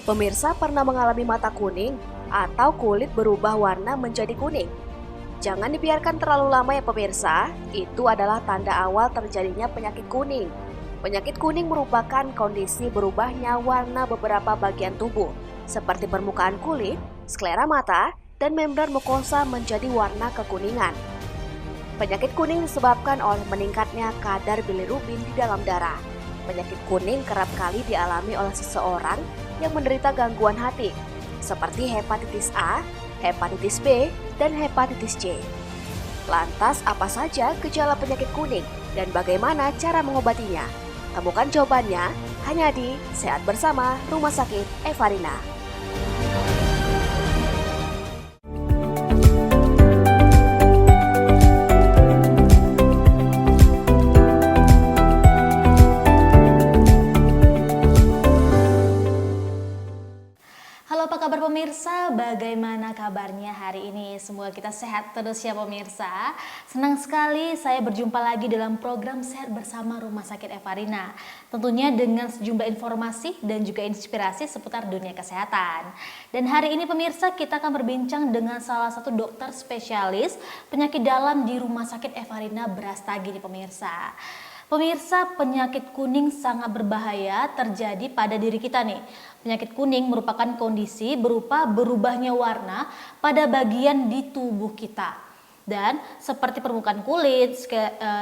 Pemirsa pernah mengalami mata kuning atau kulit berubah warna menjadi kuning? Jangan dibiarkan terlalu lama ya pemirsa, itu adalah tanda awal terjadinya penyakit kuning. Penyakit kuning merupakan kondisi berubahnya warna beberapa bagian tubuh, seperti permukaan kulit, sklera mata, dan membran mukosa menjadi warna kekuningan. Penyakit kuning disebabkan oleh meningkatnya kadar bilirubin di dalam darah. Penyakit kuning kerap kali dialami oleh seseorang yang menderita gangguan hati, seperti hepatitis A, hepatitis B, dan hepatitis C. Lantas, apa saja gejala penyakit kuning dan bagaimana cara mengobatinya? Temukan jawabannya hanya di Sehat Bersama Rumah Sakit Evarina. Halo, apa kabar pemirsa? Bagaimana kabarnya hari ini? Semoga kita sehat terus ya pemirsa. Senang sekali saya berjumpa lagi dalam program Sehat Bersama Rumah Sakit Evarina. Tentunya dengan sejumlah informasi dan juga inspirasi seputar dunia kesehatan. Dan hari ini pemirsa kita akan berbincang dengan salah satu dokter spesialis penyakit dalam di Rumah Sakit Evarina Brastagi nih pemirsa. Pemirsa, penyakit kuning sangat berbahaya terjadi pada diri kita nih. Penyakit kuning merupakan kondisi berupa berubahnya warna pada bagian di tubuh kita. Dan seperti permukaan kulit,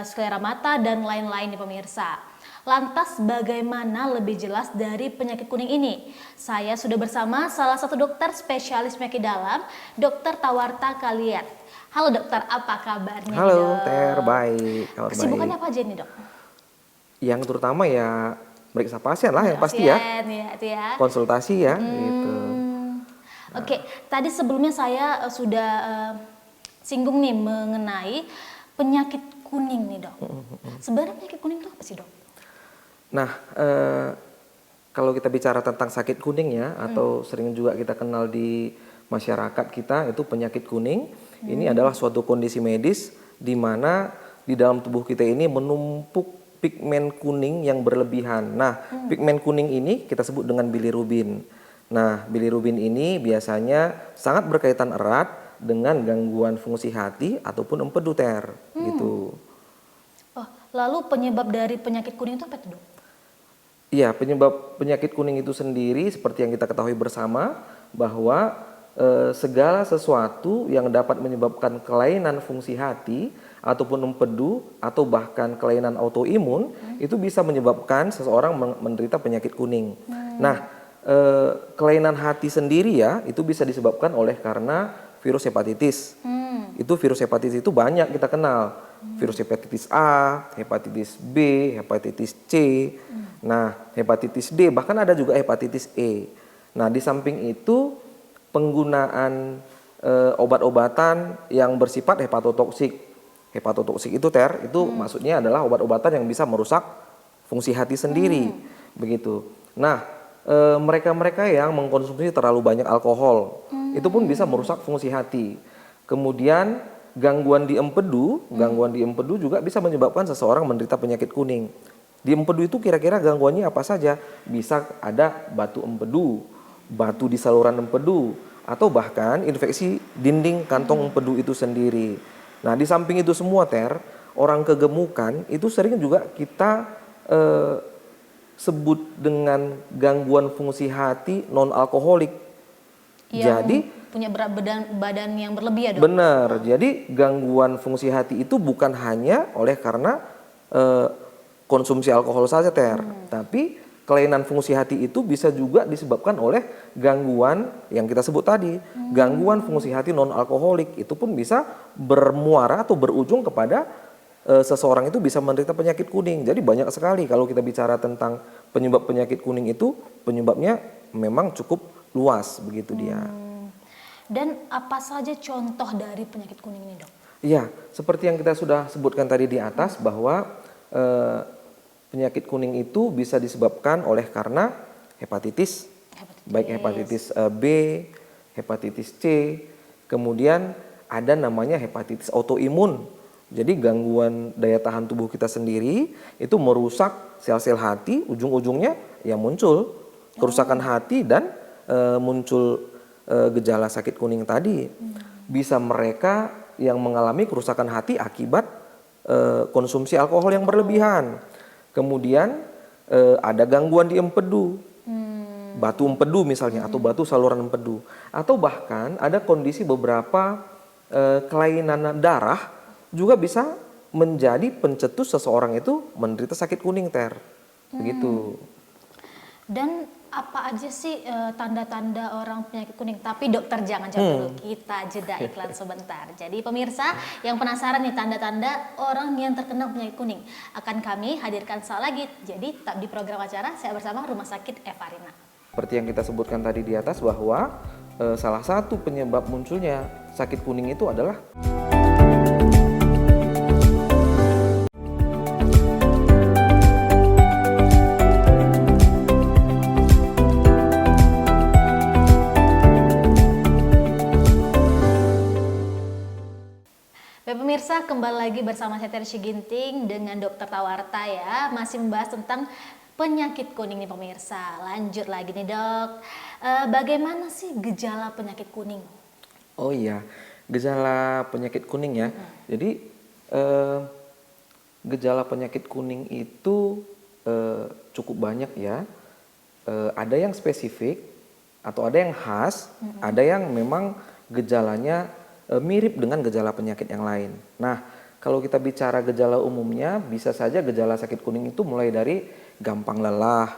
sklera mata, dan lain-lain nih pemirsa. Lantas bagaimana lebih jelas dari penyakit kuning ini? Saya sudah bersama salah satu dokter spesialis penyakit dalam, Dr. Tawarta Kaliat. Halo dokter, apa kabarnya? Halo, dok? Ter, baik. Kesibukannya apa aja nih dok? Yang terutama ya meriksa pasien lah yang pasti ya. Itu ya. Konsultasi ya, gitu. Oke, tadi sebelumnya saya sudah singgung nih mengenai penyakit kuning nih dok. Sebenarnya penyakit kuning itu apa sih dok? Nah, kalau kita bicara tentang sakit kuning ya, atau sering juga kita kenal di masyarakat kita itu penyakit kuning. Ini adalah suatu kondisi medis di mana di dalam tubuh kita ini menumpuk pigmen kuning yang berlebihan. Nah, pigmen kuning ini kita sebut dengan bilirubin. Nah, bilirubin ini biasanya sangat berkaitan erat dengan gangguan fungsi hati ataupun empedu Ter, gitu. Oh, lalu penyebab dari penyakit kuning itu apa tuh dok? Iya, penyebab penyakit kuning itu sendiri seperti yang kita ketahui bersama bahwa segala sesuatu yang dapat menyebabkan kelainan fungsi hati ataupun empedu atau bahkan kelainan autoimun itu bisa menyebabkan seseorang menderita penyakit kuning. Nah, kelainan hati sendiri ya itu bisa disebabkan oleh karena virus hepatitis. Itu virus hepatitis itu banyak kita kenal. Virus hepatitis A, hepatitis B, hepatitis C. Nah, hepatitis D bahkan ada juga hepatitis E. Nah, di samping itu penggunaan obat-obatan yang bersifat hepatotoksik. Hepatotoksik itu Ter, itu maksudnya adalah obat-obatan yang bisa merusak fungsi hati sendiri, begitu. Nah, mereka-mereka yang mengkonsumsi terlalu banyak alkohol, itu pun bisa merusak fungsi hati. Kemudian gangguan di empedu juga bisa menyebabkan seseorang menderita penyakit kuning. Di empedu itu kira-kira gangguannya apa saja? Bisa ada batu empedu, batu di saluran empedu, atau bahkan infeksi dinding kantong empedu itu sendiri. Nah, di samping itu semua Ter, orang kegemukan itu sering juga kita sebut dengan gangguan fungsi hati non-alkoholik. Jadi punya berat badan yang berlebih ya dok? Benar, jadi gangguan fungsi hati itu bukan hanya oleh karena konsumsi alkohol saja Ter, tapi kelainan fungsi hati itu bisa juga disebabkan oleh gangguan yang kita sebut tadi. Gangguan fungsi hati non-alkoholik itu pun bisa bermuara atau berujung kepada seseorang itu bisa menderita penyakit kuning. Jadi banyak sekali kalau kita bicara tentang penyebab penyakit kuning itu, penyebabnya memang cukup luas begitu dia. Dan apa saja contoh dari penyakit kuning ini dok? Iya, seperti yang kita sudah sebutkan tadi di atas bahwa penyakit kuning itu bisa disebabkan oleh karena hepatitis, baik hepatitis B, hepatitis C, kemudian ada namanya hepatitis autoimun. Jadi gangguan daya tahan tubuh kita sendiri itu merusak sel-sel hati, ujung-ujungnya ya muncul kerusakan hati dan muncul gejala sakit kuning tadi. Bisa mereka yang mengalami kerusakan hati akibat konsumsi alkohol yang berlebihan. Kemudian ada gangguan di empedu, batu empedu misalnya, atau batu saluran empedu. Atau bahkan ada kondisi beberapa kelainan darah juga bisa menjadi pencetus seseorang itu menderita sakit kuning, Ter. Begitu. Dan apa aja sih tanda-tanda orang penyakit kuning? Tapi dokter jangan jawab dulu, kita jeda iklan sebentar. Jadi pemirsa yang penasaran nih tanda-tanda orang yang terkena penyakit kuning akan kami hadirkan saat lagi. Jadi tetap di program acara Saya Bersama Rumah Sakit Evarina. Seperti yang kita sebutkan tadi di atas bahwa salah satu penyebab munculnya sakit kuning itu adalah Baik pemirsa, kembali lagi bersama saya Tersi Ginting dengan Dokter Tawarta ya, masih membahas tentang penyakit kuning nih pemirsa. Lanjut lagi nih dok, bagaimana sih gejala penyakit kuning? Oh iya, gejala penyakit kuning ya. Jadi gejala penyakit kuning itu cukup banyak ya. Ada yang spesifik atau ada yang khas, ada yang memang gejalanya mirip dengan gejala penyakit yang lain. Nah, kalau kita bicara gejala umumnya, bisa saja gejala sakit kuning itu mulai dari gampang lelah,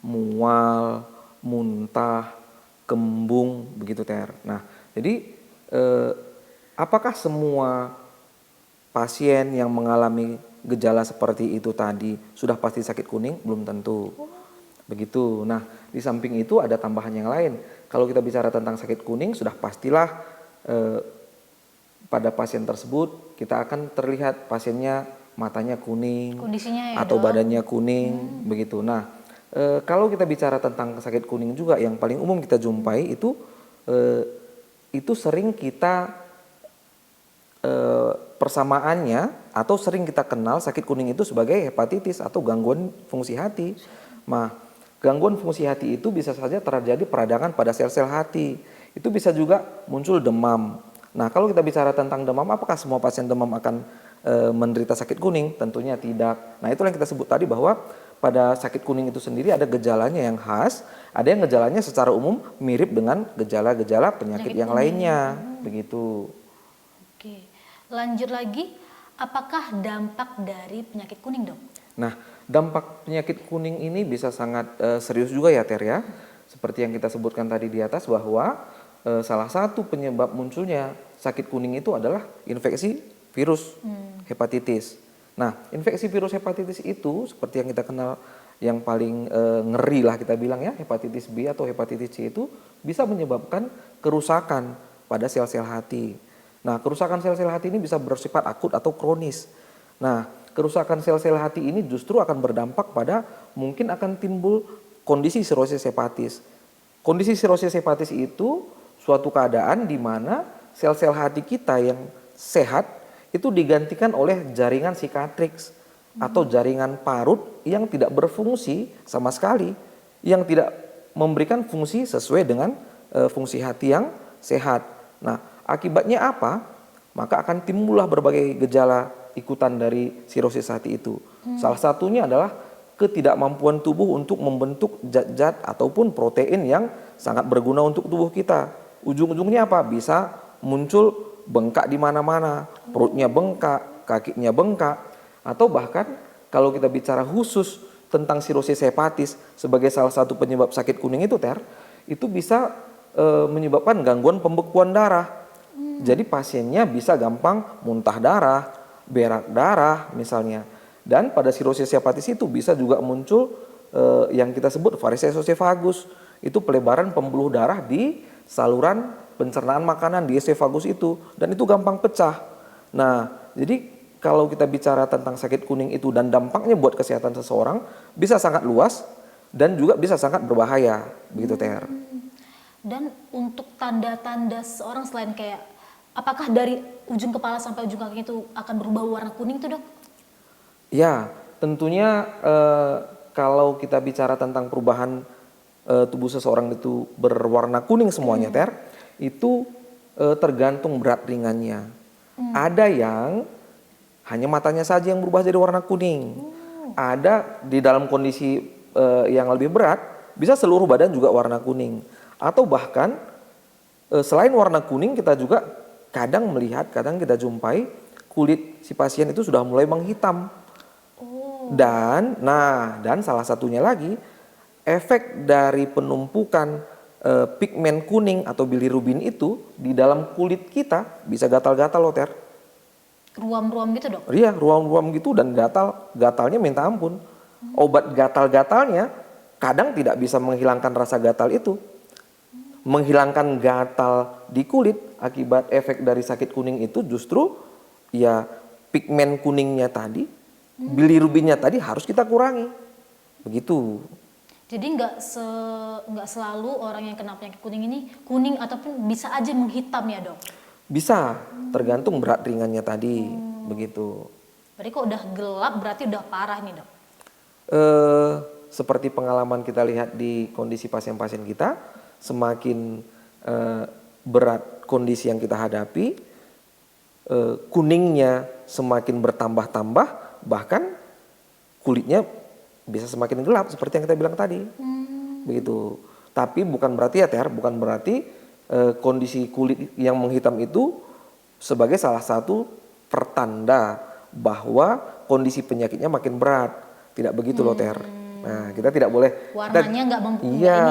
mual, muntah, kembung, begitu Ter. Nah, jadi apakah semua pasien yang mengalami gejala seperti itu tadi sudah pasti sakit kuning? Belum tentu. Begitu. Nah, di samping itu ada tambahan yang lain. Kalau kita bicara tentang sakit kuning, sudah pastilah pada pasien tersebut kita akan terlihat pasiennya matanya kuning, Kondisinya ya, atau dok? badannya kuning, begitu. Nah, kalau kita bicara tentang sakit kuning juga yang paling umum kita jumpai itu sering kita persamaannya atau sering kita kenal sakit kuning itu sebagai hepatitis atau gangguan fungsi hati. Nah, gangguan fungsi hati itu bisa saja terjadi peradangan pada sel-sel hati. Itu bisa juga muncul demam. Nah, kalau kita bicara tentang demam, apakah semua pasien demam akan menderita sakit kuning? Tentunya tidak. Nah, itulah yang kita sebut tadi bahwa pada sakit kuning itu sendiri ada gejalanya yang khas, ada yang gejalanya secara umum mirip dengan gejala-gejala penyakit yang lainnya. Begitu. Oke, lanjut lagi, apakah dampak dari penyakit kuning dok? Nah, dampak penyakit kuning ini bisa sangat serius juga ya Ter ya. Seperti yang kita sebutkan tadi di atas bahwa salah satu penyebab munculnya sakit kuning itu adalah infeksi virus hepatitis. Nah, infeksi virus hepatitis itu seperti yang kita kenal yang paling ngeri lah kita bilang ya, hepatitis B atau hepatitis C itu bisa menyebabkan kerusakan pada sel-sel hati. Nah, kerusakan sel-sel hati ini bisa bersifat akut atau kronis. Nah, kerusakan sel-sel hati ini justru akan berdampak pada mungkin akan timbul kondisi sirosis hepatis. Kondisi sirosis hepatis itu suatu keadaan di mana sel-sel hati kita yang sehat itu digantikan oleh jaringan sicatrix atau jaringan parut yang tidak berfungsi sama sekali, yang tidak memberikan fungsi sesuai dengan fungsi hati yang sehat. Nah, akibatnya apa? Maka akan timbullah berbagai gejala ikutan dari sirosis hati itu. Salah satunya adalah ketidakmampuan tubuh untuk membentuk zat-zat ataupun protein yang sangat berguna untuk tubuh kita. Ujung-ujungnya apa? Bisa muncul bengkak di mana-mana, perutnya bengkak, kakinya bengkak, atau bahkan kalau kita bicara khusus tentang sirosis hepatis sebagai salah satu penyebab sakit kuning itu Ter, itu bisa menyebabkan gangguan pembekuan darah. Jadi pasiennya bisa gampang muntah darah, berak darah misalnya. Dan pada sirosis hepatis itu bisa juga muncul yang kita sebut varises esophagus. Itu pelebaran pembuluh darah di saluran pencernaan makanan di esophagus itu, dan itu gampang pecah. Nah, jadi kalau kita bicara tentang sakit kuning itu dan dampaknya buat kesehatan seseorang bisa sangat luas dan juga bisa sangat berbahaya, begitu Ter. Dan untuk tanda-tanda seorang selain kayak apakah dari ujung kepala sampai ujung kaki itu akan berubah warna kuning tuh dok? Ya, tentunya kalau kita bicara tentang perubahan tubuh seseorang itu berwarna kuning semuanya Ter, itu tergantung berat ringannya. Ada yang hanya matanya saja yang berubah jadi warna kuning. Ada di dalam kondisi yang lebih berat, bisa seluruh badan juga warna kuning. Atau bahkan selain warna kuning, kita juga kadang melihat, kadang kita jumpai kulit si pasien itu sudah mulai menghitam. Dan salah satunya lagi, efek dari penumpukan pigmen kuning atau bilirubin itu di dalam kulit kita bisa gatal-gatal loh Ter. Ruam-ruam gitu dok? Iya, ruam-ruam gitu dan gatalnya minta ampun. Obat gatal-gatalnya kadang tidak bisa menghilangkan rasa gatal itu. Menghilangkan gatal di kulit akibat efek dari sakit kuning itu justru ya pigmen kuningnya tadi, bilirubinnya tadi harus kita kurangi. Begitu. Jadi nggak selalu orang yang kena penyakit kuning ini kuning ataupun bisa aja menghitam ya dok? Bisa, tergantung berat ringannya tadi, begitu. Berarti kok udah gelap berarti udah parah nih dok? Seperti pengalaman kita lihat di kondisi pasien-pasien kita, semakin berat kondisi yang kita hadapi, kuningnya semakin bertambah-tambah, bahkan kulitnya bisa semakin gelap seperti yang kita bilang tadi, begitu. Tapi bukan berarti ya Ter, bukan berarti kondisi kulit yang menghitam itu sebagai salah satu pertanda bahwa kondisi penyakitnya makin berat. Tidak begitu loh Ter. Nah, kita tidak boleh warnanya nggak mempengaruhi. Iya,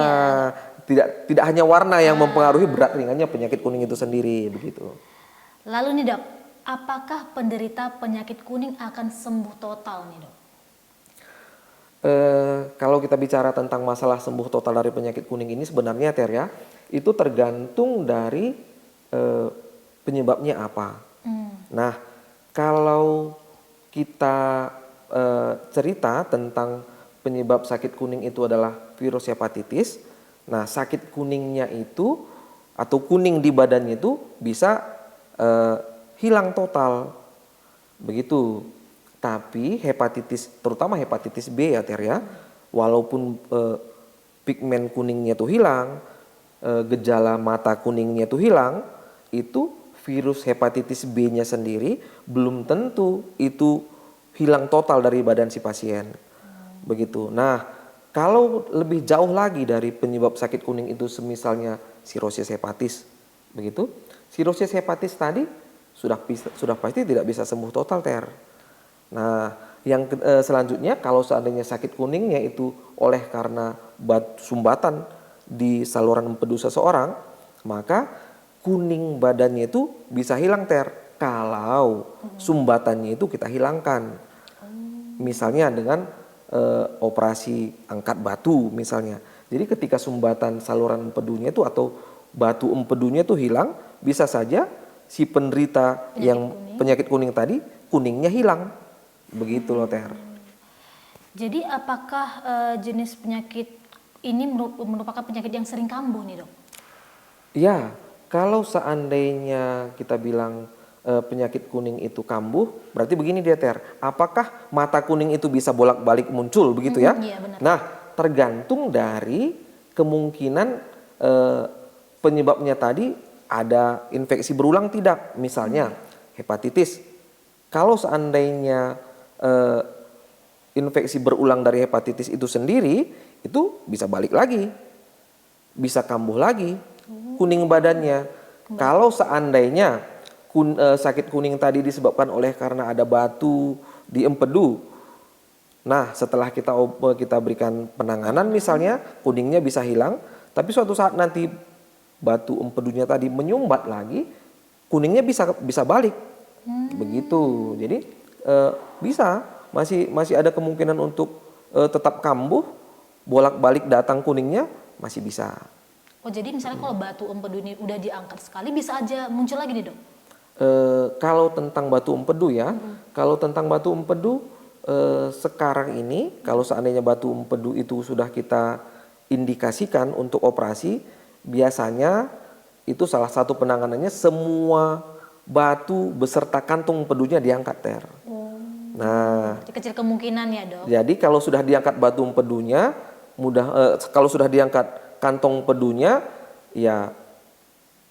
tidak hanya warna yang mempengaruhi berat ringannya penyakit kuning itu sendiri, begitu. Lalu nih dok, apakah penderita penyakit kuning akan sembuh total nih dok? Kalau kita bicara tentang masalah sembuh total dari penyakit kuning ini sebenarnya Ter ya, itu tergantung dari penyebabnya apa. Nah, kalau kita cerita tentang penyebab sakit kuning itu adalah virus hepatitis, nah sakit kuningnya itu atau kuning di badannya itu bisa hilang total, begitu. Tapi hepatitis, terutama hepatitis B ya Ter ya, walaupun pigmen kuningnya itu hilang, gejala mata kuningnya itu hilang, itu virus hepatitis B-nya sendiri belum tentu itu hilang total dari badan si pasien. Begitu. Nah, kalau lebih jauh lagi dari penyebab sakit kuning itu semisalnya sirosis hepatis, begitu. Sirosis hepatis tadi sudah pasti tidak bisa sembuh total Ter. Nah, yang selanjutnya kalau seandainya sakit kuningnya itu oleh karena sumbatan di saluran empedu seseorang, maka kuning badannya itu bisa hilang Ter kalau sumbatannya itu kita hilangkan. Misalnya dengan operasi angkat batu misalnya. Jadi ketika sumbatan saluran empedunya itu atau batu empedunya itu hilang, bisa saja si penderita penyakit kuning tadi kuningnya hilang. Begitu loh Ter. Jadi apakah jenis penyakit ini merupakan penyakit yang sering kambuh nih dok? Iya, kalau seandainya kita bilang penyakit kuning itu kambuh, berarti begini dia Ter, apakah mata kuning itu bisa bolak-balik muncul begitu ya? Iya, benar. Nah, tergantung dari kemungkinan penyebabnya tadi ada infeksi berulang tidak, misalnya hepatitis. Kalau seandainya infeksi berulang dari hepatitis itu sendiri, itu bisa balik lagi, bisa kambuh lagi kuning badannya. Kalau seandainya sakit kuning tadi disebabkan oleh karena ada batu di empedu, nah setelah kita berikan penanganan misalnya kuningnya bisa hilang, tapi suatu saat nanti batu empedunya tadi menyumbat lagi, kuningnya bisa balik, begitu. Jadi masih ada kemungkinan untuk tetap kambuh, bolak-balik datang kuningnya masih bisa. Oh jadi misalnya kalau batu empedu ini udah diangkat sekali bisa aja muncul lagi nih dok? Kalau tentang batu empedu ya, kalau tentang batu empedu sekarang ini kalau seandainya batu empedu itu sudah kita indikasikan untuk operasi, biasanya itu salah satu penanganannya semua batu beserta kantung empedunya diangkat Ter. Nah, kecil kemungkinan ya dok. Jadi kalau sudah diangkat batu empedunya, kalau sudah diangkat kantong empedunya, ya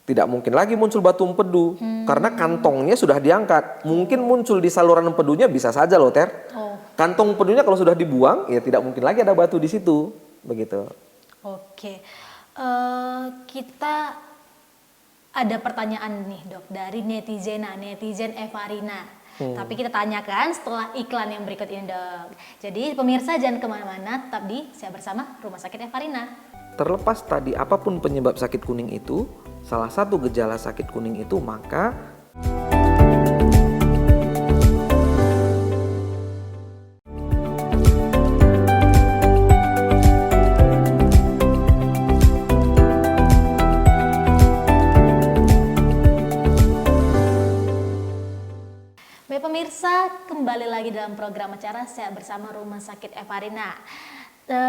tidak mungkin lagi muncul batu empedu karena kantongnya sudah diangkat. Mungkin muncul di saluran empedunya bisa saja loh Ter. Oh, Kantong empedunya kalau sudah dibuang ya tidak mungkin lagi ada batu di situ, begitu. oke. Kita ada pertanyaan nih dok dari netizen Evarina. Tapi kita tanyakan setelah iklan yang berikut ini dok. Jadi pemirsa jangan kemana-mana, tetap di Saya Bersama Rumah Sakit Evarina. Terlepas tadi apapun penyebab sakit kuning itu, salah satu gejala sakit kuning itu maka Baik pemirsa, kembali lagi dalam program acara Saya Bersama Rumah Sakit Evarina.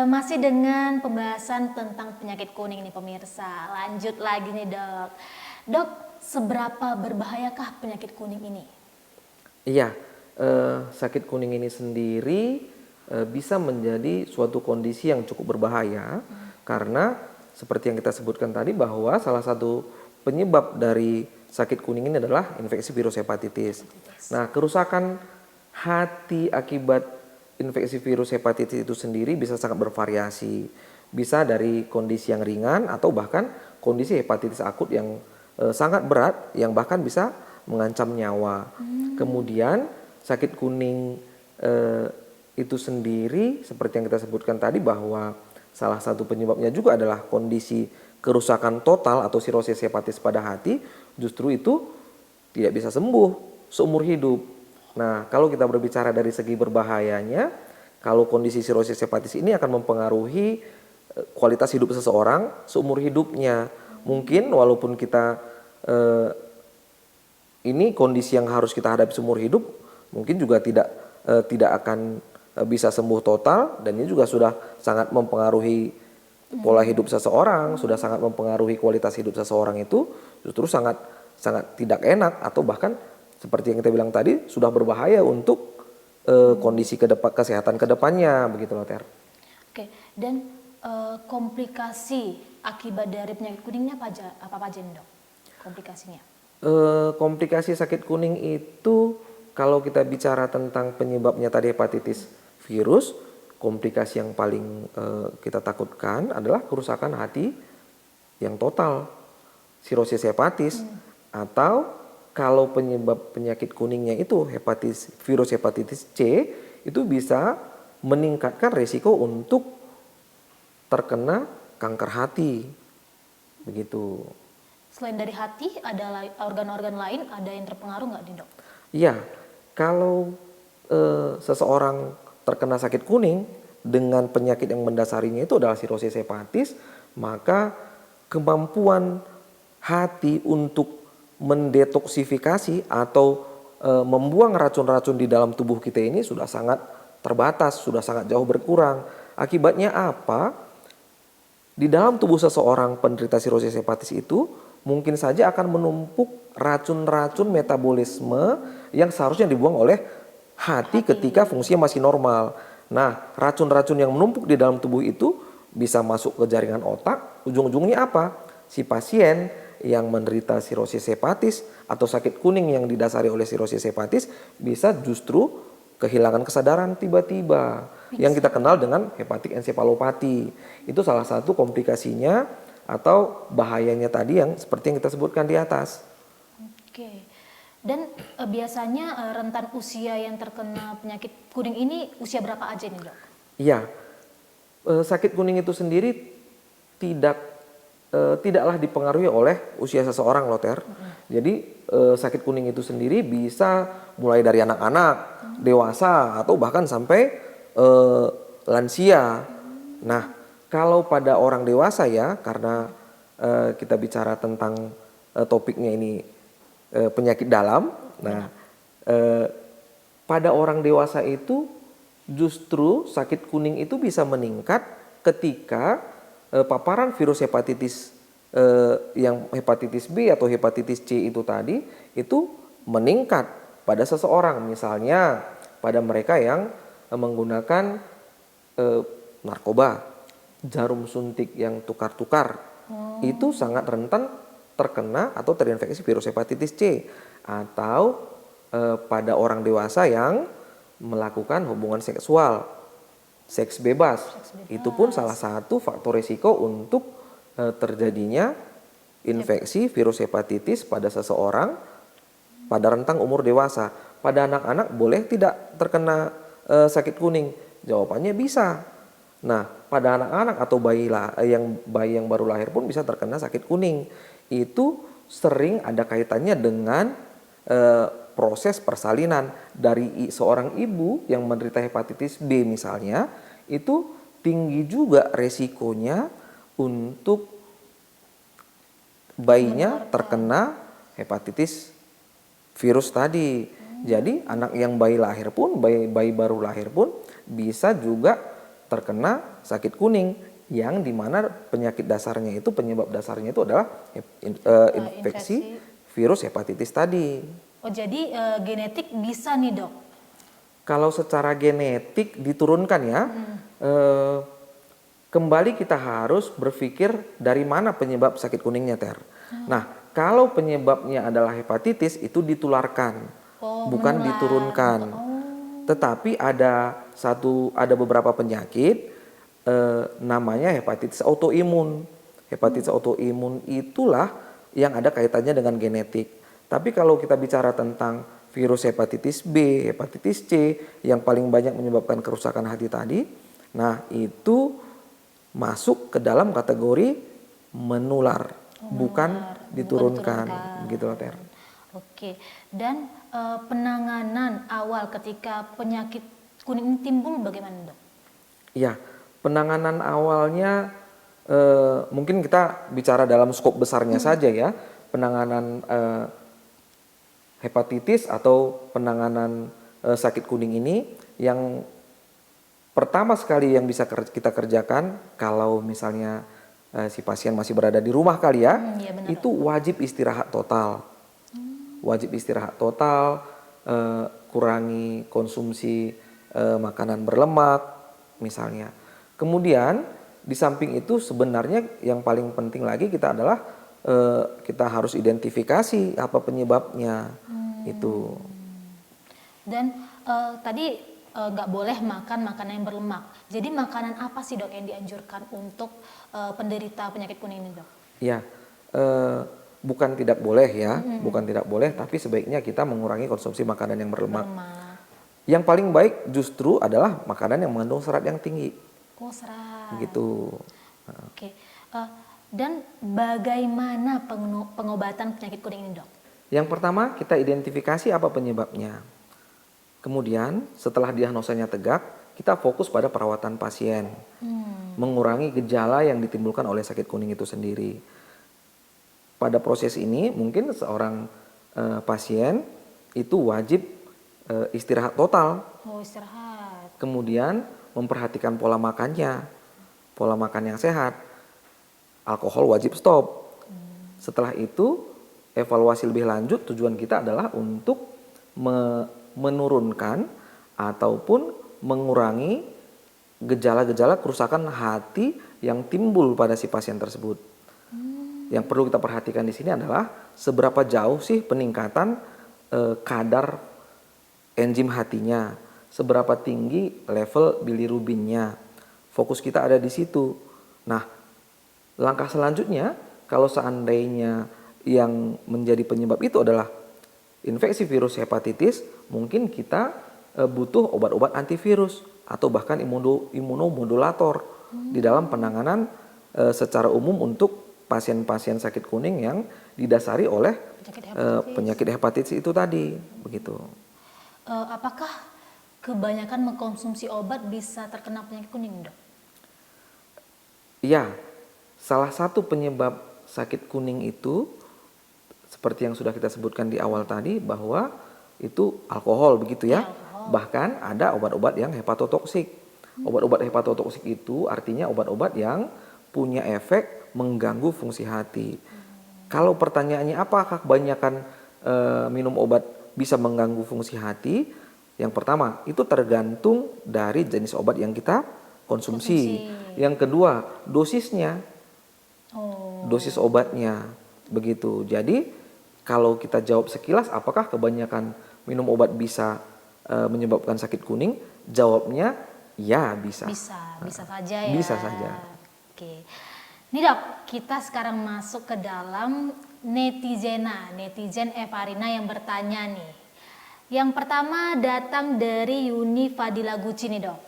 Masih dengan pembahasan tentang penyakit kuning nih pemirsa. Lanjut lagi nih dok. Dok, seberapa berbahayakah penyakit kuning ini? iya, sakit kuning ini sendiri bisa menjadi suatu kondisi yang cukup berbahaya karena seperti yang kita sebutkan tadi bahwa salah satu penyebab dari sakit kuning ini adalah infeksi virus hepatitis. Nah, kerusakan hati akibat infeksi virus hepatitis itu sendiri bisa sangat bervariasi. Bisa dari kondisi yang ringan atau bahkan kondisi hepatitis akut yang sangat berat yang bahkan bisa mengancam nyawa. Kemudian sakit kuning itu sendiri seperti yang kita sebutkan tadi bahwa salah satu penyebabnya juga adalah kondisi kerusakan total atau sirosis hepatis pada hati, justru itu tidak bisa sembuh seumur hidup. Nah, kalau kita berbicara dari segi berbahayanya, kalau kondisi sirosis hepatis ini akan mempengaruhi kualitas hidup seseorang seumur hidupnya. Mungkin walaupun kita ini kondisi yang harus kita hadapi seumur hidup, mungkin juga tidak akan bisa sembuh total, dan ini juga sudah sangat mempengaruhi pola hidup seseorang, sudah sangat mempengaruhi kualitas hidup seseorang itu justru sangat tidak enak atau bahkan seperti yang kita bilang tadi sudah berbahaya untuk kondisi kesehatan kedepannya, begitu loh Ter. Oke, dan komplikasi akibat dari penyakit kuningnya apa aja nih dok? Komplikasinya? Komplikasi sakit kuning itu kalau kita bicara tentang penyebabnya tadi hepatitis virus, komplikasi yang paling kita takutkan adalah kerusakan hati yang total, sirosis hepatis, atau kalau penyebab penyakit kuningnya itu virus hepatitis C, itu bisa meningkatkan risiko untuk terkena kanker hati, begitu. Selain dari hati, ada organ-organ lain ada yang terpengaruh nggak nih dok? Iya, kalau seseorang terkena sakit kuning dengan penyakit yang mendasarinya itu adalah sirosis hepatis, maka kemampuan hati untuk mendetoksifikasi atau membuang racun-racun di dalam tubuh kita ini sudah sangat terbatas, sudah sangat jauh berkurang. Akibatnya apa? Di dalam tubuh seseorang penderita sirosis hepatis itu mungkin saja akan menumpuk racun-racun metabolisme yang seharusnya dibuang oleh hati ketika fungsinya masih normal. Nah, racun-racun yang menumpuk di dalam tubuh itu bisa masuk ke jaringan otak, ujung-ujungnya apa? Si pasien yang menderita sirosis hepatis atau sakit kuning yang didasari oleh sirosis hepatis bisa justru kehilangan kesadaran tiba-tiba yang kita kenal dengan hepatik ensefalopati. Itu salah satu komplikasinya atau bahayanya tadi yang seperti yang kita sebutkan di atas. Oke. Dan biasanya rentan usia yang terkena penyakit kuning ini usia berapa aja nih dok? Iya, sakit kuning itu sendiri tidaklah dipengaruhi oleh usia seseorang loh Ter. Jadi sakit kuning itu sendiri bisa mulai dari anak-anak, dewasa atau bahkan sampai lansia. Nah, kalau pada orang dewasa ya, karena kita bicara tentang topiknya ini penyakit dalam. Nah, pada orang dewasa itu justru sakit kuning itu bisa meningkat ketika paparan virus hepatitis yang hepatitis B atau hepatitis C itu tadi itu meningkat pada seseorang, misalnya pada mereka yang menggunakan narkoba jarum suntik yang tukar-tukar, itu sangat rentan terkena atau terinfeksi virus hepatitis C. Atau pada orang dewasa yang melakukan hubungan seksual, seks bebas. Itu pun salah satu faktor risiko untuk terjadinya infeksi virus hepatitis pada seseorang pada rentang umur dewasa. Pada anak-anak boleh tidak terkena sakit kuning? Jawabannya bisa. Nah, pada anak-anak atau bayi yang baru lahir pun bisa terkena sakit kuning. Itu sering ada kaitannya dengan proses persalinan dari seorang ibu yang menderita hepatitis B misalnya, itu tinggi juga resikonya untuk bayinya terkena hepatitis virus tadi. Jadi anak yang bayi baru lahir pun bisa juga terkena sakit kuning, yang dimana penyakit dasarnya itu, penyebab dasarnya itu adalah infeksi virus hepatitis tadi. Oh, jadi genetik bisa nih, Dok? Kalau secara genetik diturunkan ya, kembali kita harus berpikir dari mana penyebab sakit kuningnya, Ter. Nah, kalau penyebabnya adalah hepatitis, itu ditularkan, bukan menular. diturunkan. Tetapi ada beberapa penyakit namanya hepatitis autoimun. Hepatitis autoimun itulah yang ada kaitannya dengan genetik. Tapi kalau kita bicara tentang virus hepatitis B, hepatitis C yang paling banyak menyebabkan kerusakan hati tadi, nah itu masuk ke dalam kategori menular, bukan diturunkan. Begitu loh, Ter. Oke, dan penanganan awal ketika penyakit kuning timbul bagaimana, Dok? Ya, penanganan awalnya mungkin kita bicara dalam skop besarnya saja ya. Penanganan hepatitis atau penanganan sakit kuning ini, yang pertama sekali yang bisa kita kerjakan kalau misalnya si pasien masih berada di rumah kali ya, itu wajib istirahat total. Wajib istirahat total, kurangi konsumsi makanan berlemak misalnya. Kemudian di samping itu sebenarnya yang paling penting lagi kita harus identifikasi apa penyebabnya itu. Dan tadi nggak boleh makan makanan yang berlemak. Jadi makanan apa sih, Dok, yang dianjurkan untuk penderita penyakit kuning ini, Dok? Ya, bukan tidak boleh ya, bukan tidak boleh, tapi sebaiknya kita mengurangi konsumsi makanan yang berlemak. Yang paling baik justru adalah makanan yang mengandung serat yang tinggi. Oh, serat. Gitu. Oke. Dan bagaimana pengobatan penyakit kuning ini, Dok? Yang pertama, kita identifikasi apa penyebabnya. Kemudian setelah diagnosanya tegak, kita fokus pada perawatan pasien. Mengurangi gejala yang ditimbulkan oleh sakit kuning itu sendiri. Pada proses ini mungkin seorang pasien itu wajib istirahat total. Oh, istirahat. Kemudian memperhatikan pola makannya. Pola makan yang sehat. Alkohol wajib stop. Setelah itu evaluasi lebih lanjut, tujuan kita adalah untuk menurunkan ataupun mengurangi gejala-gejala kerusakan hati yang timbul pada si pasien tersebut. Yang perlu kita perhatikan di sini adalah seberapa jauh sih peningkatan kadar enzim hatinya, seberapa tinggi level bilirubinnya. Fokus kita ada di situ. Nah, langkah selanjutnya kalau seandainya yang menjadi penyebab itu adalah infeksi virus hepatitis, mungkin kita butuh obat-obat antivirus atau bahkan imunomodulator di dalam penanganan secara umum untuk pasien-pasien sakit kuning yang didasari oleh penyakit hepatitis itu tadi, begitu. Apakah kebanyakan mengkonsumsi obat bisa terkena penyakit kuning, Dok? Iya, salah satu penyebab sakit kuning itu seperti yang sudah kita sebutkan di awal tadi bahwa itu alkohol, begitu ya. Bahkan ada obat-obat yang hepatotoksik. Obat-obat hepatotoksik itu artinya obat-obat yang punya efek mengganggu fungsi hati. Kalau pertanyaannya apakah kebanyakan minum obat bisa mengganggu fungsi hati? Yang pertama, itu tergantung dari jenis obat yang kita konsumsi. Yang kedua, dosisnya, Oh. dosis obatnya, begitu. Jadi kalau kita jawab sekilas, apakah kebanyakan minum obat bisa menyebabkan sakit kuning? Jawabnya ya bisa. Bisa saja ya. Bisa saja. Oke. Nih dok, kita sekarang masuk ke dalam netizen Evarina yang bertanya nih. Yang pertama datang dari Yuni Fadila Guci nih dok.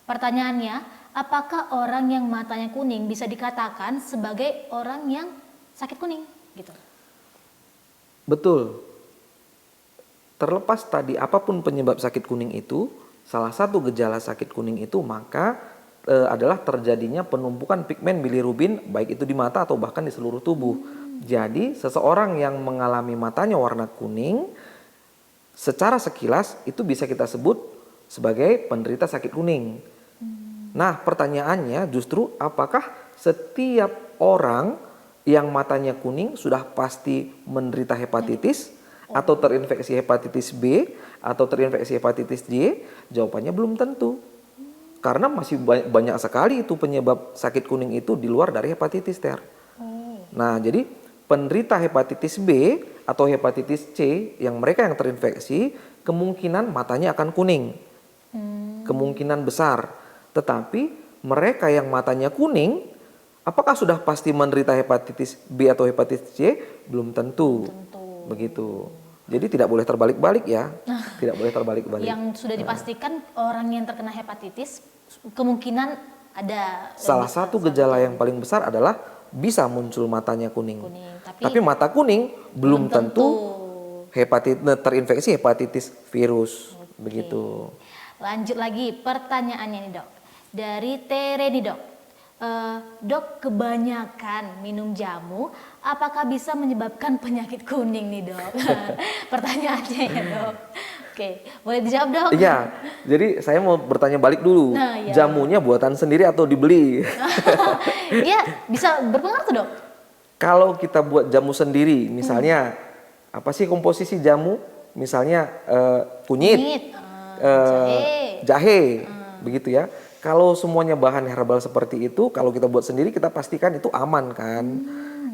Pertanyaannya, apakah orang yang matanya kuning bisa dikatakan sebagai orang yang sakit kuning gitu? Betul. Terlepas tadi apapun penyebab sakit kuning itu, salah satu gejala sakit kuning itu maka adalah terjadinya penumpukan pigmen bilirubin baik itu di mata atau bahkan di seluruh tubuh. Jadi seseorang yang mengalami matanya warna kuning secara sekilas itu bisa kita sebut sebagai penderita sakit kuning. Nah, pertanyaannya justru apakah setiap orang yang matanya kuning sudah pasti menderita hepatitis atau terinfeksi hepatitis B atau terinfeksi hepatitis D? Jawabannya belum tentu. Karena masih banyak sekali itu penyebab sakit kuning itu di luar dari hepatitis ter. Nah, jadi penderita hepatitis B atau hepatitis C yang mereka yang terinfeksi kemungkinan matanya akan kuning. Kemungkinan besar. Tetapi mereka yang matanya kuning apakah sudah pasti menderita hepatitis B atau hepatitis C? Belum tentu. Begitu. Jadi tidak boleh terbalik-balik ya. Tidak boleh terbalik-balik. Yang sudah dipastikan orang yang terkena hepatitis kemungkinan ada salah satu gejala yang paling besar adalah bisa muncul matanya kuning. Tapi mata kuning belum tentu terinfeksi hepatitis virus. Begitu. Lanjut lagi pertanyaannya nih dok. Dari Tere nih dok. Dok, kebanyakan minum jamu apakah bisa menyebabkan penyakit kuning nih dok? Pertanyaannya ya dok. Oke, boleh dijawab dok? Iya, jadi saya mau bertanya balik dulu. Iya. Jamunya buatan sendiri atau dibeli? Iya, bisa berpengaruh tuh dok? Kalau kita buat jamu sendiri, misalnya apa sih komposisi jamu? Misalnya kunyit, jahe, begitu ya. Kalau semuanya bahan herbal seperti itu, kalau kita buat sendiri kita pastikan itu aman kan.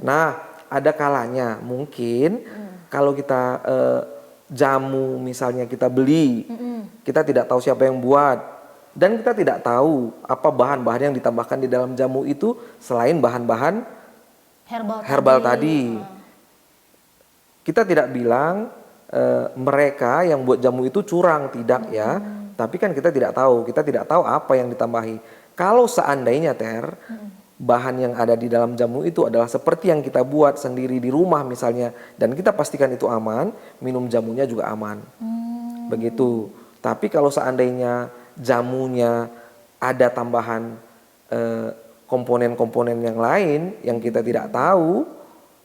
Nah, ada kalanya mungkin kalau kita jamu misalnya kita beli, kita tidak tahu siapa yang buat dan kita tidak tahu apa bahan-bahan yang ditambahkan di dalam jamu itu selain bahan-bahan herbal tadi. Kita tidak bilang mereka yang buat jamu itu curang, tidak ya. Tapi kan kita tidak tahu apa yang ditambahi. Kalau seandainya bahan yang ada di dalam jamu itu adalah seperti yang kita buat sendiri di rumah misalnya, dan kita pastikan itu aman, minum jamunya juga aman. Begitu. Tapi kalau seandainya jamunya ada tambahan komponen-komponen yang lain yang kita tidak tahu,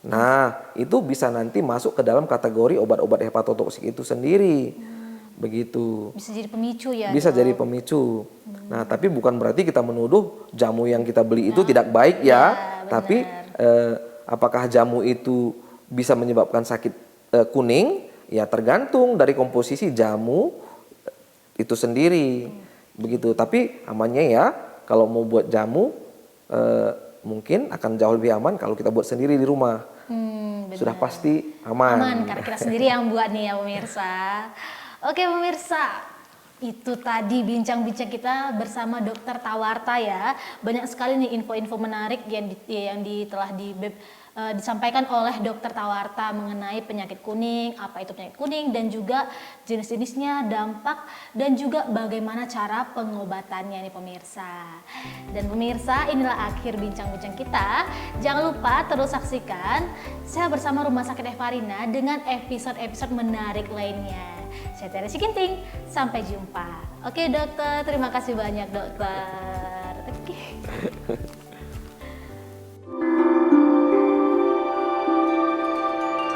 nah itu bisa nanti masuk ke dalam kategori obat-obat hepatotoksik itu sendiri. Begitu. Bisa jadi pemicu ya? Bisa jadi pemicu. Nah, tapi bukan berarti kita menuduh jamu yang kita beli itu tidak baik ya. Tapi apakah jamu itu bisa menyebabkan sakit kuning? Ya tergantung dari komposisi jamu itu sendiri. Begitu. Tapi amannya ya kalau mau buat jamu mungkin akan jauh lebih aman kalau kita buat sendiri di rumah. Sudah pasti aman. Aman karena kita sendiri yang buat nih ya pemirsa. Oke pemirsa, itu tadi bincang-bincang kita bersama Dokter Tawarta ya. Banyak sekali nih info-info menarik yang telah disampaikan oleh Dokter Tawarta mengenai penyakit kuning, apa itu penyakit kuning dan juga jenis-jenisnya, dampak dan juga bagaimana cara pengobatannya nih pemirsa. Dan pemirsa, inilah akhir bincang-bincang kita. Jangan lupa terus saksikan Saya Bersama Rumah Sakit Evarina dengan episode-episode menarik lainnya. Saya Tere Siginting, sampai jumpa. Oke dokter, terima kasih banyak dokter. Oke.